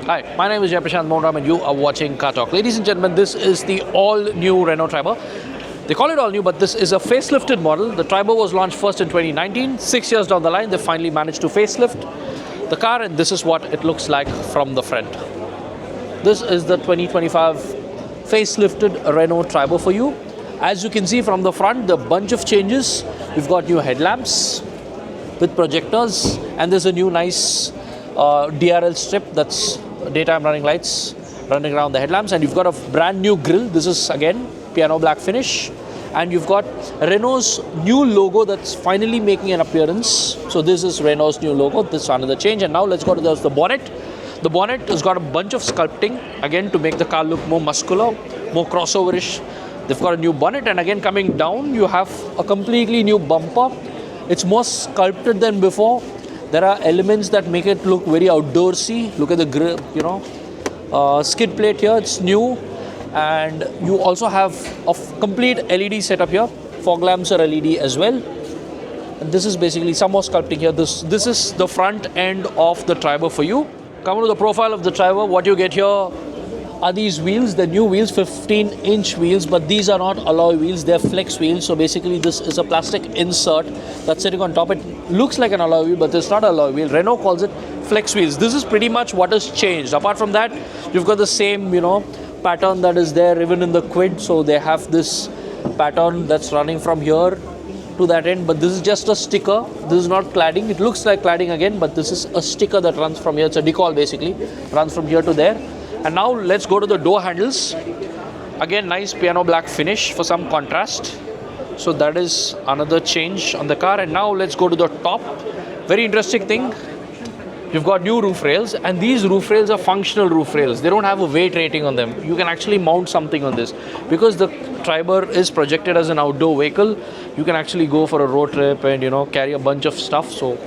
Hi, my name is Prashant Monram and you are watching Car Talk. Ladies and gentlemen, this is the all-new Renault Triber. They call it all new, but this is a facelifted model. The Triber was launched first in 2019. 6 years down the line, they finally managed to facelift the car, and this is what it looks like from the front. This is the 2025 facelifted Renault Triber for you. As you can see from the front, the bunch of changes. We've got new headlamps with projectors, and there's a new nice DRL strip, that's daytime running lights running around the headlamps, and you've got a brand new grille. This is again piano black finish, and you've got Renault's new logo that's finally making an appearance. So this is Renault's new logo. This is another change. And now let's go to the bonnet. The bonnet has got a bunch of sculpting again to make the car look more muscular, more crossoverish. They've got a new bonnet, and again coming down you have a completely new bumper. It's more sculpted than before. There are elements that make it look very outdoorsy. Look at the grille, skid plate here, it's new. And you also have a complete LED setup here. Fog lamps are LED as well. And this is basically some more sculpting here. This is the front end of the Triber for you. Coming to the profile of the Triber, what you get here are these wheels, the new wheels, 15-inch wheels, but these are not alloy wheels, they're flex wheels. So basically this is a plastic insert that's sitting on top. It looks like an alloy wheel, but it's not an alloy wheel. Renault calls it flex wheels. This is pretty much what has changed. Apart from that, you've got the same, pattern that is there even in the Quid. So they have this pattern that's running from here to that end, but this is just a sticker. This is not cladding. It looks like cladding again, but this is a sticker that runs from here. It's a decal basically, runs from here to there. And now let's go to the door handles. Again, nice piano black finish for some contrast. So that is another change on the car. And now let's go to the top. Very interesting thing. You've got new roof rails, and these roof rails are functional roof rails. They don't have a weight rating on them. You can actually mount something on this. Because the Triber is projected as an outdoor vehicle, you can actually go for a road trip and carry a bunch of stuff. So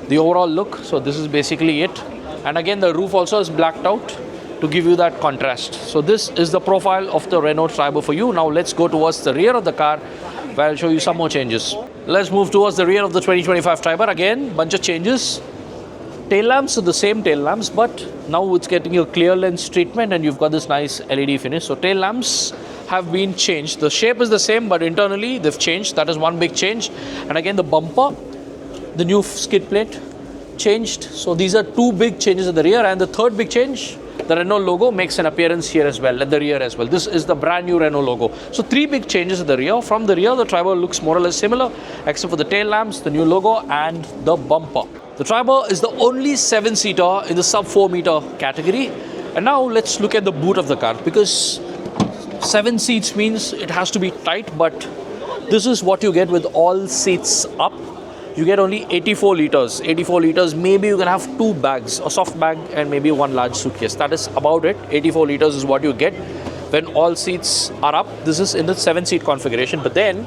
the overall look, so this is basically it. And again, the roof also is blacked out to give you that contrast. So this is the profile of the Renault Triber for you. Now let's go towards the rear of the car, where I'll show you some more changes. Let's move towards the rear of the 2025 Triber. Again, bunch of changes. Tail lamps are the same tail lamps, but now it's getting a clear lens treatment, and you've got this nice LED finish. So tail lamps have been changed. The shape is the same, but internally they've changed. That is one big change. And again, the bumper, the new skid plate changed. So these are two big changes at the rear. And the third big change, the Renault logo makes an appearance here as well, at the rear as well. This is the brand new Renault logo. So three big changes at the rear. From the rear, the Triber looks more or less similar, except for the tail lamps, the new logo, and the bumper. The Triber is the only 7-seater in the sub 4 meter category. And now let's look at the boot of the car, because 7 seats means it has to be tight, but this is what you get with all seats up. You get only 84 liters. 84 liters, maybe you can have 2 bags, a soft bag and maybe one large suitcase. That is about it. 84 liters is what you get when all seats are up. This is in the 7-seat configuration, but then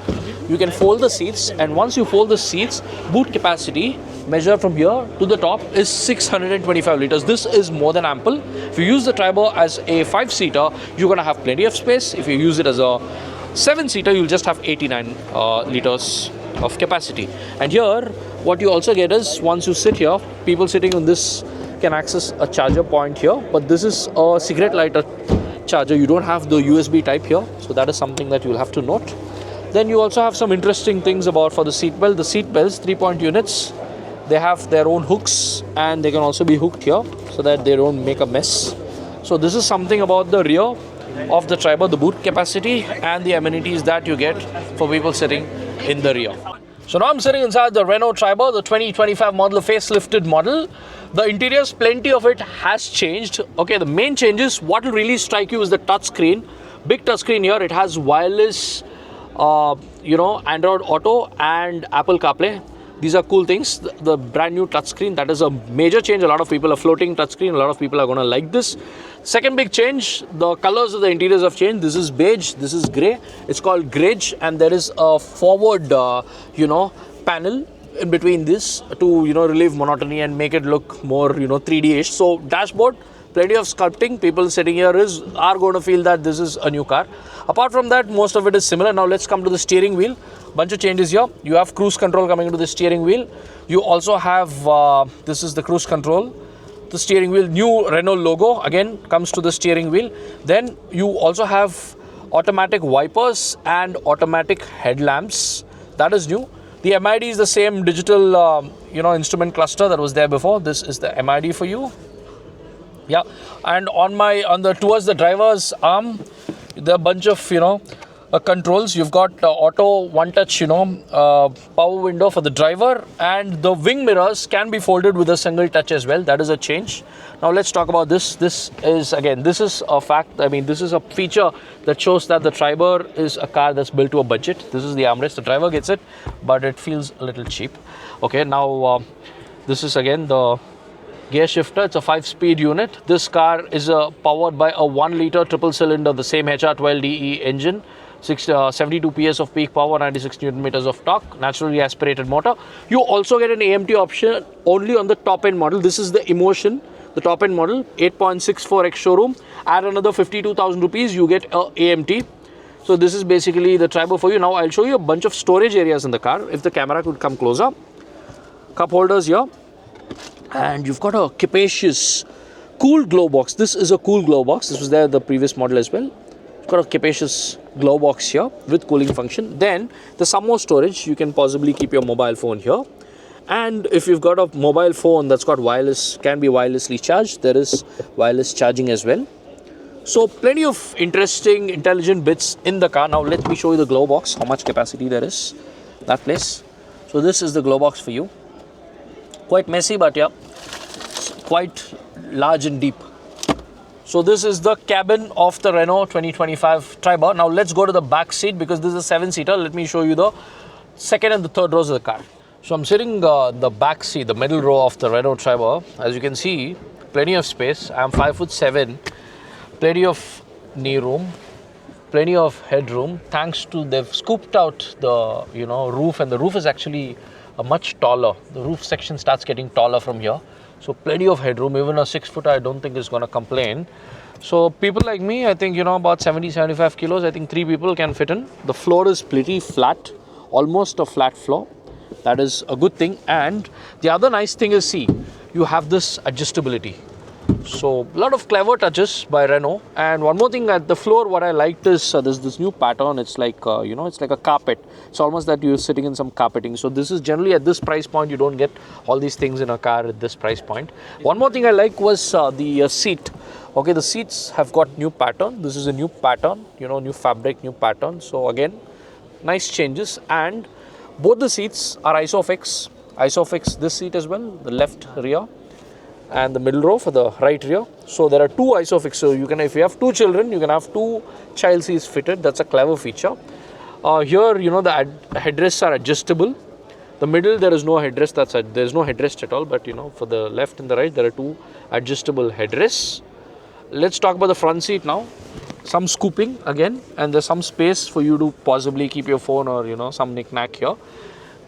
you can fold the seats, and once you fold the seats, boot capacity measured from here to the top is 625 liters. This is more than ample. If you use the Triber as a 5-seater, you're going to have plenty of space. If you use it as a 7-seater, you'll just have 89 liters of capacity. And here, what you also get is, once you sit here, people sitting on this can access a charger point here, but this is a cigarette lighter charger. You don't have the USB type here, so that is something that you'll have to note. Then you also have some interesting things for the seat belt. The seat belts, 3-point units, they have their own hooks, and they can also be hooked here so that they don't make a mess. So this is something about the rear of the Triber, the boot capacity and the amenities that you get for people sitting in the rear. So now I'm sitting inside the Renault Triber, the 2025 model, facelifted model. The interiors, plenty of it has changed. Okay, the main changes, what will really strike you is the touch screen. Big touch screen here. It has wireless, Android Auto and Apple CarPlay. These are cool things. The brand new touchscreen, that is a major change. A lot of people are floating touchscreen. A lot of people are going to like this. Second big change, the colors of the interiors have changed. This is beige, this is grey. It's called Grage, and there is a forward, panel in between this to, relieve monotony and make it look more, 3D-ish. So dashboard, plenty of sculpting. People sitting here are going to feel that this is a new car. Apart from that, most of it is similar. Now let's come to the steering wheel. Bunch of changes here. You have cruise control coming into the steering wheel. You also have, this is the cruise control. the steering wheel, new Renault logo again comes to the steering wheel. Then you also have automatic wipers and automatic headlamps. That is new. The MID is the same digital instrument cluster that was there before. This is the MID for you. Yeah, and towards the driver's arm, there are a bunch of controls. You've got auto one touch power window for the driver, and the wing mirrors can be folded with a single touch as well. That is a change. Now let's talk about this. This is a fact. I mean, this is a feature that shows that the Triber is a car that's built to a budget. This is the armrest. The driver gets it, but it feels a little cheap. Okay, now this is again the gear shifter. It's a 5-speed unit. This car is powered by a 1-liter triple cylinder, the same HR12DE engine, 72 PS of peak power, 96 Newton meters of torque, naturally aspirated motor. You also get an AMT option only on the top end model. This is the Emotion, the top end model, 8.64 ex showroom. Add another 52,000 rupees, you get a AMT. So this is basically the Triber for you. Now I'll show you a bunch of storage areas in the car. If the camera could come closer. Cup holders here. And you've got a capacious cool glow box. This is a cool glow box. This was there the previous model as well. You've got a capacious glow box here with cooling function. Then there's some more storage. You can possibly keep your mobile phone here. And if you've got a mobile phone that's got wireless, can be wirelessly charged, there is wireless charging as well. So plenty of interesting, intelligent bits in the car. Now let me show you the glow box, how much capacity there is, that place. So this is the glow box for you. Quite messy, but yeah, quite large and deep. So this is the cabin of the Renault 2025 Triber. Now let's go to the back seat because this is a 7-seater. Let me show you the second and the third rows of the car. So I'm sitting the back seat, the middle row of the Renault Triber. As you can see, plenty of space. I'm 5'7", plenty of knee room, plenty of headroom. Thanks to they've scooped out the roof, and the roof is actually much taller. The roof section starts getting taller from here. So plenty of headroom. Even a 6-footer I don't think is going to complain. So people like me, I think about 70-75 kilos, I think 3 people can fit in. The floor is pretty flat, almost a flat floor. That is a good thing. And the other nice thing is, see, you have this adjustability. So a lot of clever touches by Renault. And one more thing at the floor, what I liked is there's this new pattern. It's like it's like a carpet. It's almost that you're sitting in some carpeting. So this is generally at this price point, you don't get all these things in a car at this price point. One more thing I like was the seat. Okay, the seats have got new pattern. This is a new pattern, new fabric, new pattern. So again, nice changes. And both the seats are ISOFIX. ISOFIX this seat as well, the left rear, and the middle row for the right rear. So there are 2 ISOFIX. So you can, if you have 2 children, you can have 2 child seats fitted. That's a clever feature. Here, the headrests are adjustable. The middle, there is no headrest. There's no headrest at all. But for the left and the right, there are 2 adjustable headrests. Let's talk about the front seat now. Some scooping again, and there's some space for you to possibly keep your phone or some knick-knack here.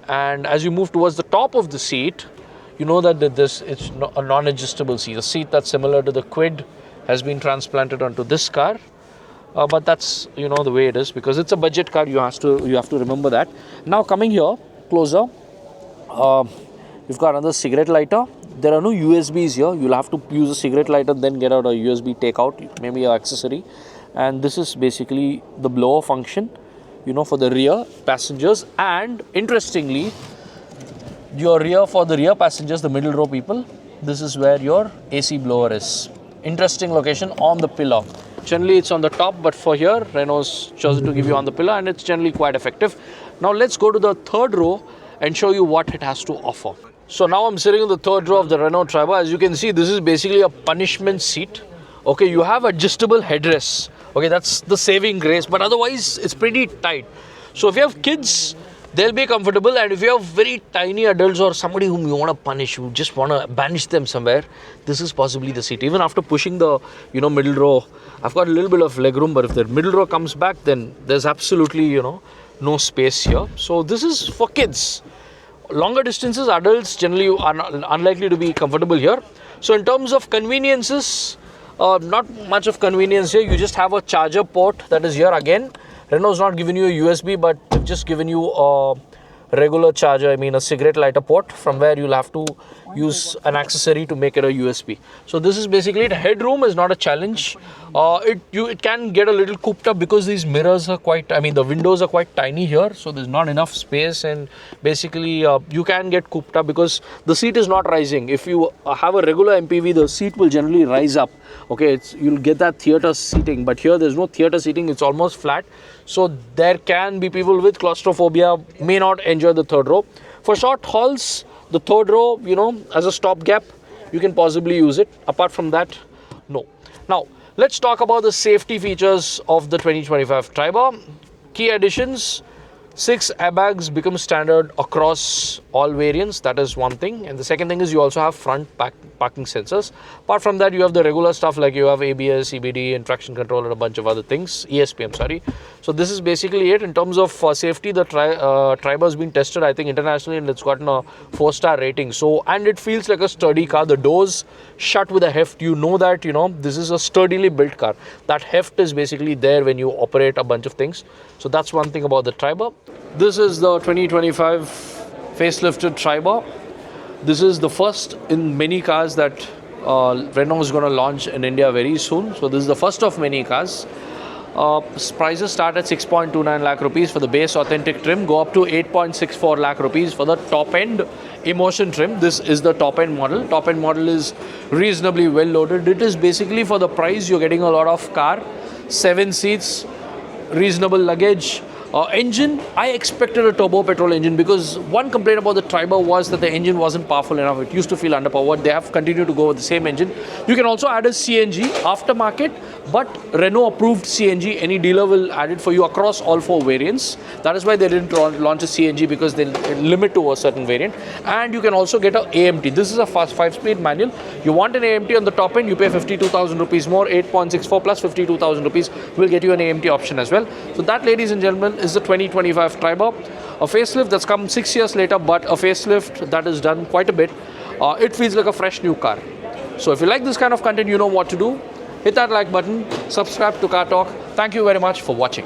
And as you move towards the top of the seat, that it's a non-adjustable seat. A seat that's similar to the Quid has been transplanted onto this car, but that's the way it is because it's a budget car. You have to remember that. Now coming here closer, you've got another cigarette lighter. There are no USBs here. You'll have to use a cigarette lighter, then get out a USB takeout, maybe an accessory. And this is basically the blower function, for the rear passengers. And interestingly, for the rear passengers, the middle row people, this is where your AC blower is. Interesting location on the pillar. Generally, it's on the top, but for here, Renault's chosen to give you on the pillar, and it's generally quite effective. Now, let's go to the third row and show you what it has to offer. So now I'm sitting in the third row of the Renault Triber. As you can see, this is basically a punishment seat. Okay, you have adjustable headrests. Okay, that's the saving grace, but otherwise it's pretty tight. So if you have kids, they'll be comfortable, and if you have very tiny adults or somebody whom you want to punish, you just want to banish them somewhere, this is possibly the seat. Even after pushing the middle row, I've got a little bit of leg room, but if the middle row comes back, then there's absolutely no space here. So this is for kids. Longer distances, adults generally are unlikely to be comfortable here. So in terms of conveniences, not much of convenience here. You just have a charger port that is here again. Renault's not given you a USB, but they've just given you a regular charger, I mean a cigarette lighter port, from where you'll have to use an accessory to make it a USB. So this is basically it. Headroom is not a challenge. It can get a little cooped up because these mirrors are quite, I mean the windows are quite tiny here, so there's not enough space, and basically you can get cooped up because the seat is not rising. If you have a regular MPV, the seat will generally rise up. Okay, you'll get that theater seating, but here there's no theater seating, it's almost flat. So there can be people with claustrophobia may not enjoy the third row. For short hauls, the third row, as a stopgap, you can possibly use it. Apart from that, no. Now, let's talk about the safety features of the 2025 Triber. Key additions: 6 airbags become standard across all variants. That is one thing. And the second thing is you also have front parking sensors. Apart from that, you have the regular stuff like you have ABS, CBD, and traction control, and a bunch of other things. ESP, I'm sorry. So this is basically it. In terms of safety, the Triber has been tested, I think, internationally, and it's gotten a 4-star rating. So, and it feels like a sturdy car. The doors shut with a heft. You know that, this is a sturdily built car. That heft is basically there when you operate a bunch of things. So that's one thing about the Triber. This is the 2025 facelifted Triber. This is the first in many cars that Renault is going to launch in India very soon. So this is the first of many cars. Prices start at 6.29 lakh rupees for the base authentic trim, go up to 8.64 lakh rupees for the top end emotion trim. This is the top end model. Top end model is reasonably well loaded. It is basically, for the price, you're getting a lot of car, 7 seats, reasonable luggage. Engine, I expected a turbo petrol engine because one complaint about the Triber was that the engine wasn't powerful enough. It used to feel underpowered. They have continued to go with the same engine. You can also add a CNG aftermarket, but Renault approved CNG. Any dealer will add it for you across all 4 variants. That is why they didn't launch a CNG, because they limit to a certain variant. And you can also get an AMT. This is a fast 5-speed manual. You want an AMT on the top end, you pay 52,000 rupees more. 8.64 plus 52,000 rupees will get you an AMT option as well. So that, ladies and gentlemen, is the 2025 Triber. A facelift that's come 6 years later, but a facelift that is done quite a bit. It feels like a fresh new car. So if you like this kind of content, you know what to do. Hit that like button, subscribe to Car Talk. Thank you very much for watching.